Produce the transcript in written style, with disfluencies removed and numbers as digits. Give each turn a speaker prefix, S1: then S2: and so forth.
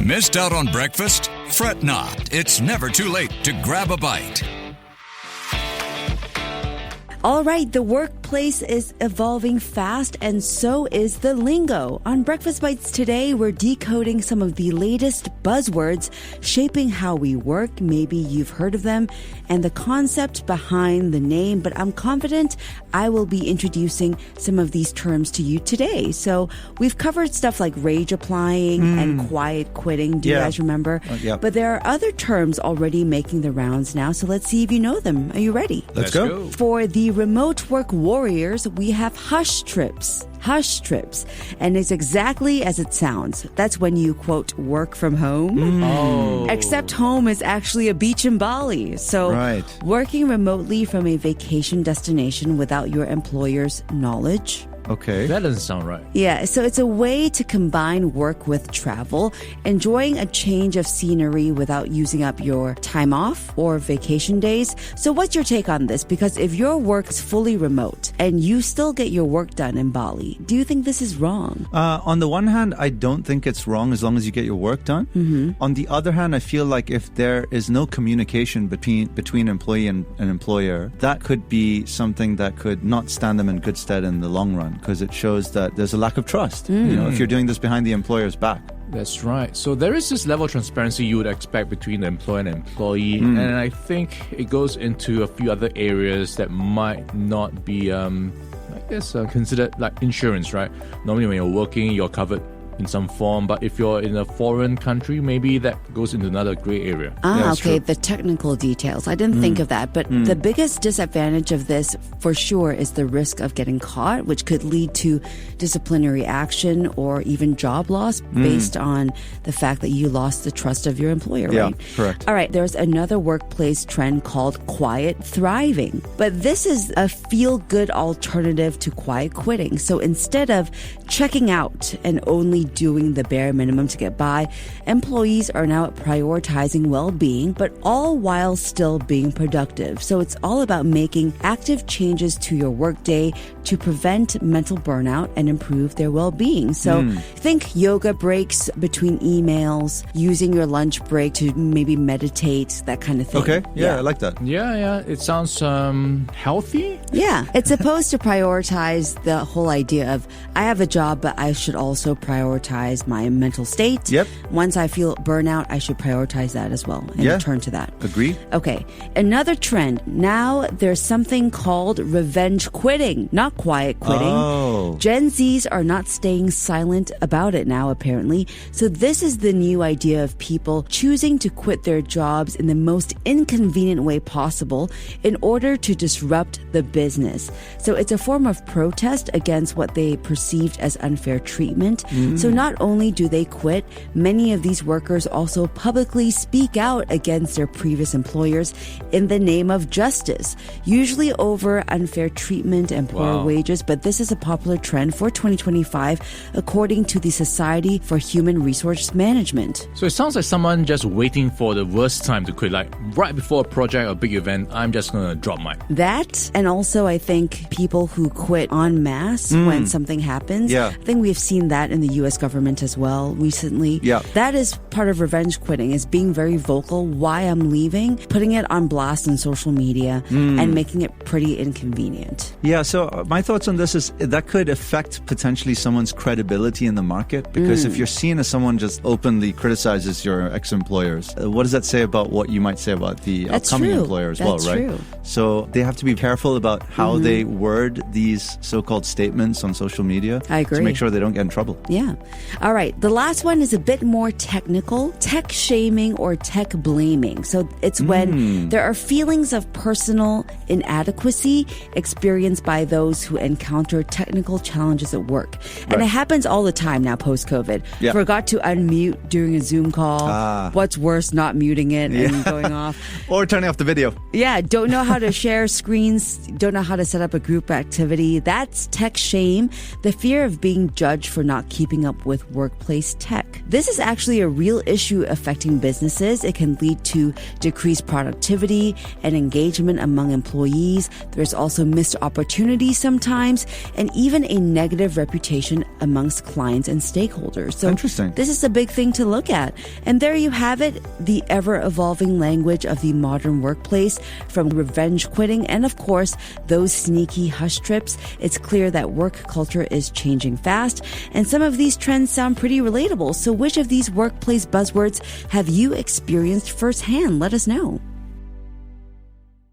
S1: Missed out on breakfast? Fret not. It's never too late to grab a bite.
S2: All right, the workplace is evolving fast, and so is the lingo. On Breakfast Bites today, we're decoding some of the latest buzzwords shaping how we work. Maybe you've heard of them and the concept behind the name, but I'm confident I will be introducing some of these terms to you today. So we've covered stuff like rage applying and quiet quitting. Do you guys remember?
S3: Yeah.
S2: But there are other terms already making the rounds now, so let's see if you know them. Are you ready?
S3: Let's go.
S2: For the remote work warriors, we have hush trips. Hush trips. And it's exactly as it sounds. That's when you, quote, work from home.
S3: Oh.
S2: Except home is actually a beach in Bali. So working remotely from a vacation destination without your employer's knowledge.
S3: Okay.
S4: That doesn't sound right.
S2: Yeah, so it's a way to combine work with travel, enjoying a change of scenery without using up your time off or vacation days. So what's your take on this? Because if your work is fully remote and you still get your work done in Bali, do you think this is wrong?
S3: On the one hand, I don't think it's wrong as long as you get your work done. On the other hand, I feel like if there is no communication between employee and an employer, that could be something that could not stand them in good stead in the long run, because it shows that there's a lack of trust, you know, if you're doing this behind the employer's back.
S4: That's right. So there is this level of transparency you would expect between the employer and employee. And I think it goes into a few other areas that might not be, considered like insurance, right? Normally when you're working, you're covered in some form, but if you're in a foreign country, maybe that goes into another gray area.
S2: Okay, the technical details. I didn't think of that, but the biggest disadvantage of this for sure is the risk of getting caught, which could lead to disciplinary action or even job loss based on the fact that you lost the trust of your employer, right?
S3: Yeah, correct.
S2: All right, there's another workplace trend called quiet thriving, but this is a feel-good alternative to quiet quitting. So instead of checking out and only doing the bare minimum to get by, employees are now prioritizing well-being, but all while still being productive. So it's all about making active changes to your workday to prevent mental burnout and improve their well-being. So think yoga breaks between emails, using your lunch break to maybe meditate, that kind of thing.
S3: Okay, yeah, I like that.
S4: Yeah. It sounds healthy.
S2: Yeah, it's supposed to prioritize the whole idea of I have a job, but I should also prioritize my mental state.
S3: Yep.
S2: Once I feel burnout, I should prioritize that as well and return to that.
S3: Agree.
S2: Okay. Another trend. Now there's something called revenge quitting, not quiet quitting.
S3: Oh.
S2: Gen Zs are not staying silent about it now, apparently. So this is the new idea of people choosing to quit their jobs in the most inconvenient way possible in order to disrupt the business. So it's a form of protest against what they perceived as unfair treatment. So not only do they quit, many of these workers also publicly speak out against their previous employers in the name of justice, usually over unfair treatment and poor wages. But this is a popular trend for 2025, according to the Society for Human Resource Management.
S4: So it sounds like someone just waiting for the worst time to quit, like right before a project or big event, I'm just going to drop mine.
S2: That, and also I think people who quit en masse when something happens.
S3: Yeah.
S2: I think we've seen that in the U.S. government as well recently.
S3: Yeah.
S2: That is part of revenge quitting, is being very vocal why I'm leaving, putting it on blast on social media and making it pretty inconvenient.
S3: Yeah, so my thoughts on this is that could affect potentially someone's credibility in the market, because if you're seen as someone just openly criticizes your ex-employers, what does that say about what you might say about the upcoming employer as well, right?
S2: True.
S3: So they have to be careful about how they word these so-called statements on social media.
S2: I agree.
S3: To make sure they don't get in trouble.
S2: Yeah. All right. The last one is a bit more technical. Tech shaming or tech blaming. So it's when there are feelings of personal inadequacy experienced by those who encounter technical challenges at work. And it happens all the time now post-COVID.
S3: Yeah.
S2: Forgot to unmute during a Zoom call. What's worse, not muting it and going off.
S3: Or turning off the video.
S2: Yeah, don't know how to share screens, don't know how to set up a group activity. That's tech shame. The fear of of being judged for not keeping up with workplace tech. This is actually a real issue affecting businesses. It can lead to decreased productivity and engagement among employees. There's also missed opportunities sometimes, and even a negative reputation amongst clients and stakeholders. So
S3: interesting.
S2: This is a big thing to look at. And there you have it, the ever-evolving language of the modern workplace, from revenge quitting and, of course, those sneaky hush trips. It's clear that work culture is changing fast, and some of these trends sound pretty relatable. So which of these workplace buzzwords have you experienced firsthand? Let us know.